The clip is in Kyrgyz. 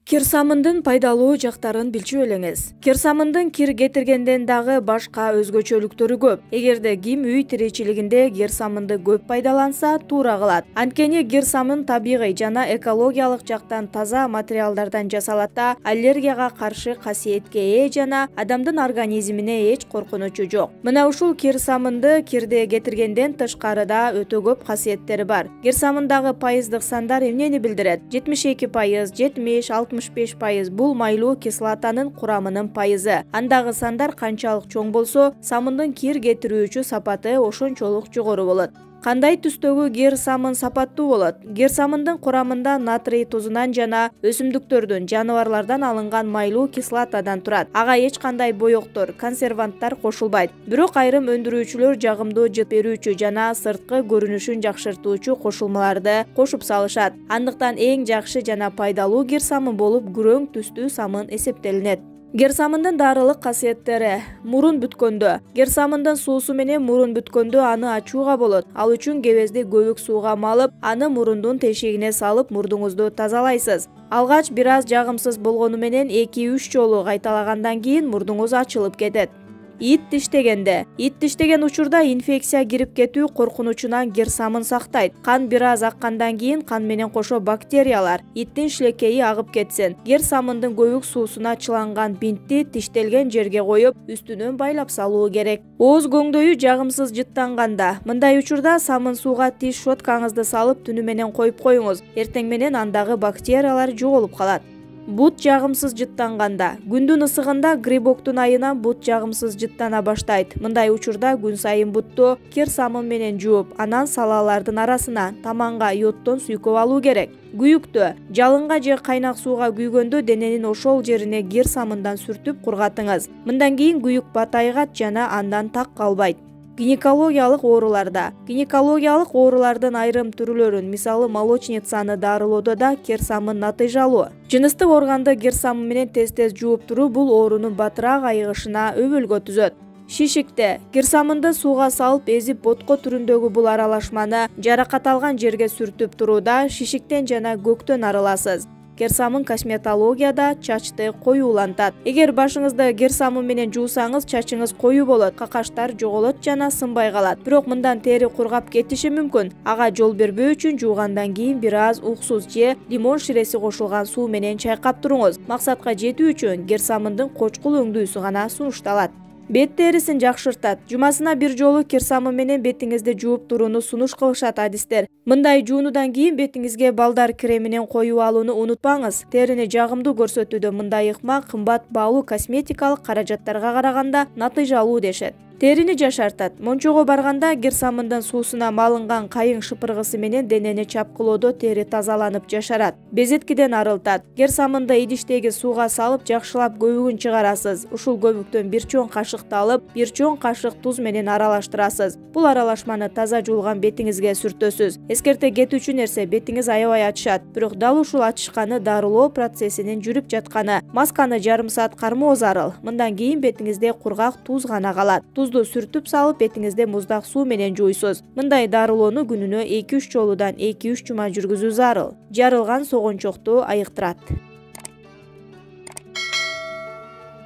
Кирсамындын пайдалуу жактарын билчү элеңиз. Кирсамындын кир кетиргенден дагы башка өзгөчөлүктөрү көп. Эгерде ким үй тиричилигинде кирсамынды көп пайдаланса, туура кылат. Анткени кирсамын табигый жана экологиялык жактан таза материалдардан жасалат да, аллергияга каршы касиетке ээ жана адамдын организмине эч коркунучу жок. Мына ушул кирсамынды кирде кетиргенден тышкары да өтө көп касиеттери бар. Кирсамындагы пайыздык сандар эмнени билдирет? 72%, 70, 65% бул майлуу кислотанын курамынын пайызы. Андагы сандар канчалык чоң болсо, самындын кир кетирүүчү сапаты ошончолук жогору болот. Кандай түстөгү кирсамын сапаттуу болот? Кирсамындын курамында натрий тузунан жана өсүмдүктөрдүн, жаныбарлардан алынган майлуу кислотадан турат. Ага эч кандай боёктор, консерванттар кошулбайт. Бирок айрым өндүрүүчүлөр жагымдуу жыт берүүчү жана сырткы көрүнүшүн жакшыртуучу кошулмаларды кошуп салышат. Андыктан эң жакшы жана пайдалуу кирсамын болуп күрөң түстүү самын эсептелинет. Кирсамындын дарылык касиеттери. Мурун бүткөндө. Кирсамындын суусу менен мурун бүткөндө аны ачууга болот. Ал үчүн кебезди көбүк сууга малып, аны мурундун тешигине салып, мурдуңузду тазалайсыз. Алгач бир аз жагымсыз болгону менен 2-3 жолу кайталагандан кийин мурдуңуз ачылып кетет. Ит тиштеген учурда инфекция кирип кетүү коркунучунан кирсамын сактайт. Кан бир аз аккандан кийин кан менен кошо бактериялар, иттин шилекейи агып кетсин. Кирсамындын көбүк суусуна чыланган бинтти тиштелген жерге коюп, үстүнөн байлап салуу керек. Ооз көңдөйү жагымсыз жыттанганда, мындай учурда самын сууга тиш щоткаңызды салып түнү менен коюп коюңуз. Эртең менен андагы бактериялар жоголуп калат. Бут жагымсыз жыттанганда. Күндүн ысыгында грибоктун айынан бут жагымсыз жыттана баштайт. Мындай учурда күн сайын бутту кирсамын менен жууп, анан салаалардын арасына таманга йоддон сүйкөп алуу керек. Күйүктө, жалынга же кайнак сууга күйгөндө дененин ошол жерине кирсамындан сүртүп кургатыңыз. Мындан кийин күйүк батайгат жана андан так калбайт. Гинекологиялык ооруларда. Гинекологиялык оорулардын айрым түрлөрүн, мисалы молочницаны дарылоодо да кирсамын натыйжалуу. Жыныстык органды кирсамын менен тез-тез жууп туруу бул оорунун батыраак айыгышына өбөлгө түзөт. Шишикте кирсамынды сууга салып эзип ботко түрүндөгү бул аралашманы жаракат алган жерге сүртүп турууда шишиктен жана көктөн арыласыз. Кирсамын косметологияда чачты коюулантат. Эгер башыңызды кирсамын менен жуусаңыз, чачыңыз коюу болот, какаштар жоголот жана сынбай калат. Бирок мындан тери кургап кетиши мүмкүн. Ага жол бербөө үчүн жуугандан кийин бир аз уксус же лимон ширеси кошулган суу менен чайкап туруңуз. Максатка жетүү үчүн кирсамындын кочкул өңдүүсү гана сунушталат. Бет терисин жакшыртат. Жумасына бир жолу кирсамын менен бетиңизди жууп турууну сунуш кылышат адистер. Мындай жуунудан кийин бетиңизге балдар креминен коюп алууну унутпаңыз. Терини жагымдуу көрсөтүүдө мындай ыкма кымбат баалуу косметикалык каражаттарга караганда натыйжалуу дешет. Терини жашартат. Мончого барганда кирсамындын суусуна малынган кайың шыпыргысы менен денени чапкылоодо тери тазаланып жашарат. Безеткиден арылтат. Кирсамынды идиштеги сууга салып жакшылап көбүгүн чыгарасыз. Ушул көбүктөн бир чоң кашыкты алып, бир чоң кашык туз менен аралаштырасыз. Бул аралашманы таза жуулган бетиңизге сүртөсүз. Эскерте кетүүчү нерсе бетиңиз аябай ачышат. Бирок дал ушул ачышканы дарылоо процессинин жүрүп жатканы. Масканы жарым саат кармоо зарыл. Мындан кийин бетиңизде кургак туз гана калат. Тузду сүртүп салып бетиңизде муздак суу менен жуйсуз. Мындай дарылоону күнүнө 2-3 жолудан 2-3 жума жүргүзүү зарыл. Жарылган согончокту айыктырат.